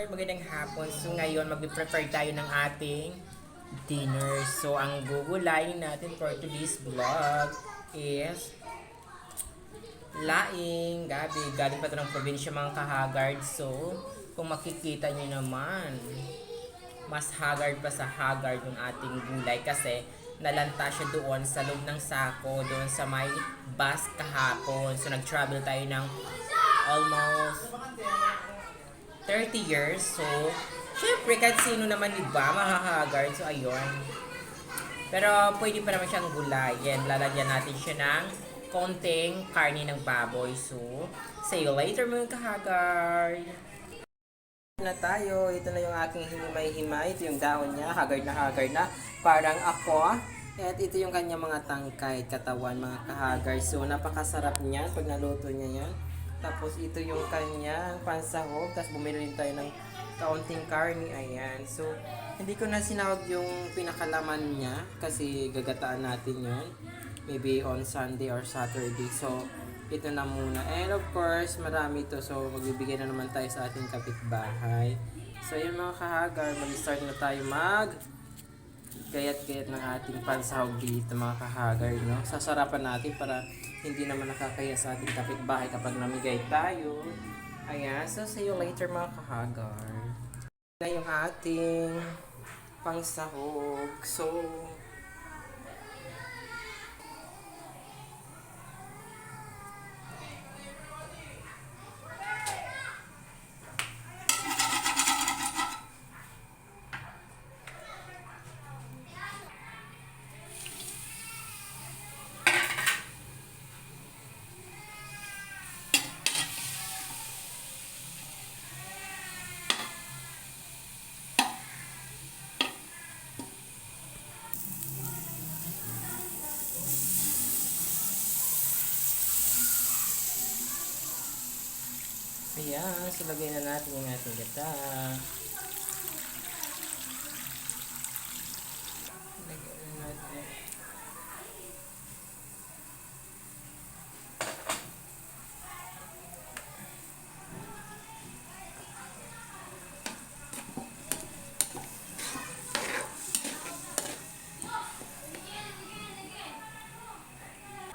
Kahagard, magandang hapon. So ngayon, mag-prepare tayo ng ating dinner. So ang gugulayin natin for today's vlog is laing gabi. Galing pa ito ng probinsya mga kahagard. So kung makikita nyo naman, mas haggard pa sa haggard yung ating gulay kasi nalanta siya doon sa loob ng sako, doon sa may bus kahapon. So nag-travel tayo ng almost 30 years. So, syempre, kahit sino naman iba, mahahagard. So, ayun. Pero, pwede pa naman siyang gulayin. Lalagyan natin siya ng konting karne ng baboy. So, see you later mga kahagard. Na tayo. Ito na yung aking himay-himay. Ito yung dahon niya. Haggard na haggard na. Parang ako. At ito yung kanya mga tangkay, katawan, mga kahagard. So, napakasarap niyan pag naluto niya yan. Tapos ito yung kanyang pansahog. Tapos bumili rin tayo ng kaunting karne. Ayan. So, hindi ko na sinawag yung pinakalaman niya kasi gagataan natin yun. Maybe on Sunday or Saturday. So, ito na muna. And of course, marami ito. So, magbibigay na naman tayo sa ating kapitbahay. So, yun mga kahagar. Mag-start na tayo gayat-gayat ng ating pansahog dito mga kahagar. No? Sasarapan natin para hindi naman nakakaya sa ating kapitbahay kapag namigay tayo. Ayan, so see you later mga kahagar. Na yung ating pangsahog. So, ayan, so lagay na natin yung ating gata. Lagay na natin.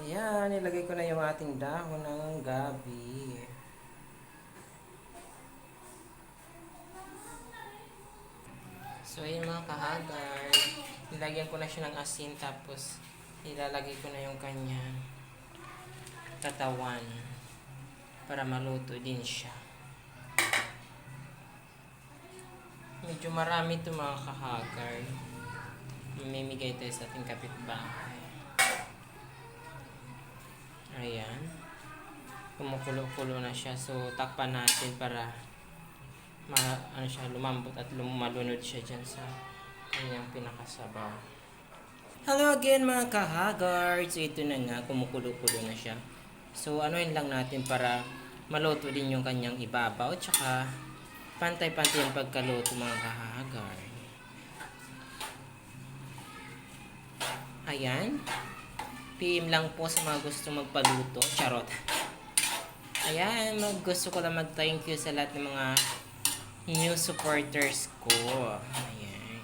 Ayan, nilagay ko na yung ating dahon ng gabi. So, ayun mga kahagard, nilagyan ko na siya ng asin tapos ilalagay ko na yung kanyang katawan para maluto din siya. Medyo marami ito mga kahagard. Mamimigay tayo sa ating kapitbahay. Ayan. Kumukulo-kulo na siya. So, takpan natin para lumambot at malunod siya dyan sa kanyang pinakasabaw. Hello again mga kahagards. So, ito na nga, kumukulo-kulo na siya. So, anuin lang natin para maluto din yung kanyang ibabaw. Tsaka, pantay-pantay yung pagkaluto mga kahagard. Ayan. PM lang po sa mga gusto magpaluto. Charot. Ayan, gusto ko lang mag-thank you sa lahat ng mga new supporters ko. Ayan.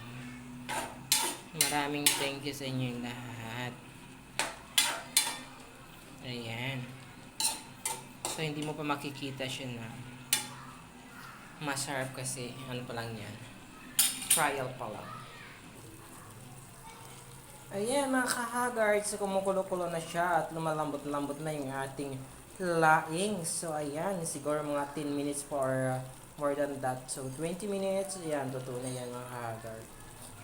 Maraming thank you sa inyo lahat. Ayan. So, hindi mo pa makikita siya na masarap kasi ano pa lang yan. Trial pa lang. Ayan mga kahagard. So, kumukulo-kulo na siya at lumalambot-lambot na yung ating laing. So, ayan. Siguro mga 10 minutes for more than that. So, 20 minutes. Ayan, totoo na yan mga kahagard.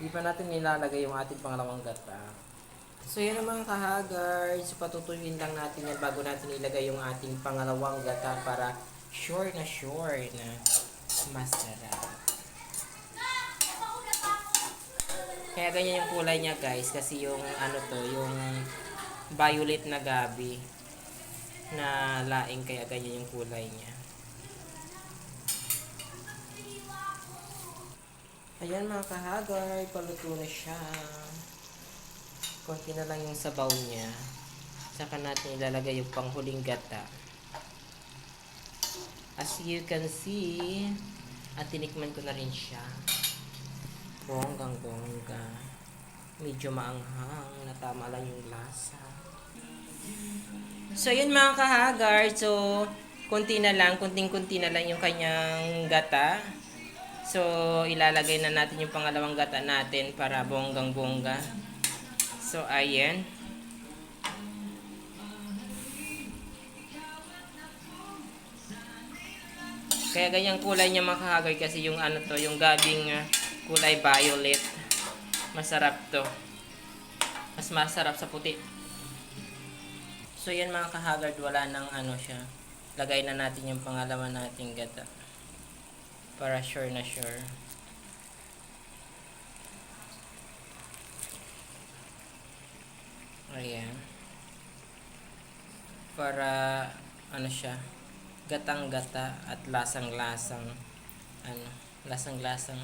Hindi pa natin nilalagay yung ating pangalawang gata. So, yan ang mga kahagard. So, patutuyuin lang natin yan bago natin ilagay yung ating pangalawang gata para sure na masarap. Kaya ganyan yung kulay niya guys. Kasi yung yung violet na gabi na laing, kaya ganyan yung kulay niya. Ayan mga kahagard, paluto na siya. Konti na lang yung sabaw niya. Saka natin ilalagay yung panghuling gata. As you can see, At tinikman ko na rin siya. Bonggang bongga. Medyo maanghang. Natama lang yung lasa. So, yun mga kahagar. So, kunting-kunti na lang yung kanyang gata. So, ilalagay na natin yung pangalawang gata natin para bonggang-bongga. So, ayan. Kaya ganyang kulay niya mga kahagar kasi yung ano to, yung gabing kulay violet. Masarap to. Mas masarap sa puti. So, yan mga kahagard, wala nang ano siya. Lagay na natin yung pangalawa nating gata. Para sure na sure. Ayan. Para, ano siya, gatang-gata at lasang-lasang, ano, lasang-lasang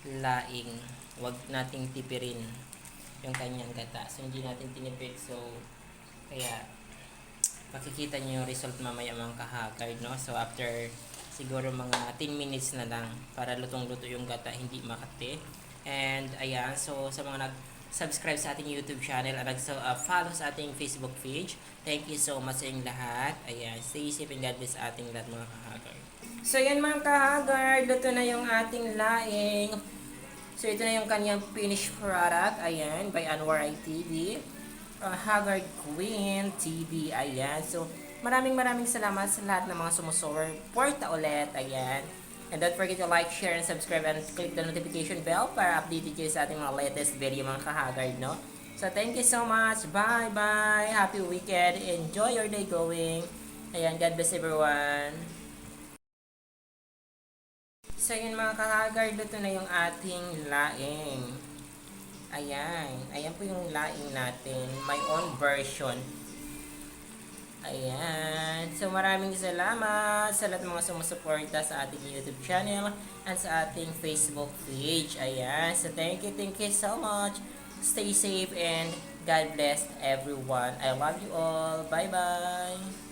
laing. Huwag nating tipirin yung kanyang gata. So, hindi natin tinipid. So, kaya, makikita nyo yung result mamaya mga kahagard, no? So, after siguro mga 10 minutes na lang para lutong-luto yung gata, hindi makati. And, ayan. So, sa mga nag-subscribe sa ating YouTube channel at nag-follow sa ating Facebook page, thank you so much sa inyong lahat. Ayan. Stay safe and God bless ating lahat mga kahagard. So, yan mga kahagard. Luto na yung ating laing. So, ito na yung kanyang finished product. Ayan. By Anwar ITV. Haggard Queen TV. Ayan. So, maraming salamat sa lahat ng mga sumusuporta ulit. Ayan. And don't forget to like, share, and subscribe and click the notification bell para updated kayo sa ating mga latest video mga kahagard, no? So, thank you so much. Bye-bye. Happy weekend. Enjoy your day going. Ayan. God bless everyone. So, yun mga kahagard. Ito na yung ating laing. Ayan. Ayan po yung laing natin. My own version. Ayan. So, maraming salamat sa lahat ng mga sumusuporta sa ating YouTube channel and sa ating Facebook page. Ayan. So, thank you so much. Stay safe and God bless everyone. I love you all. Bye-bye.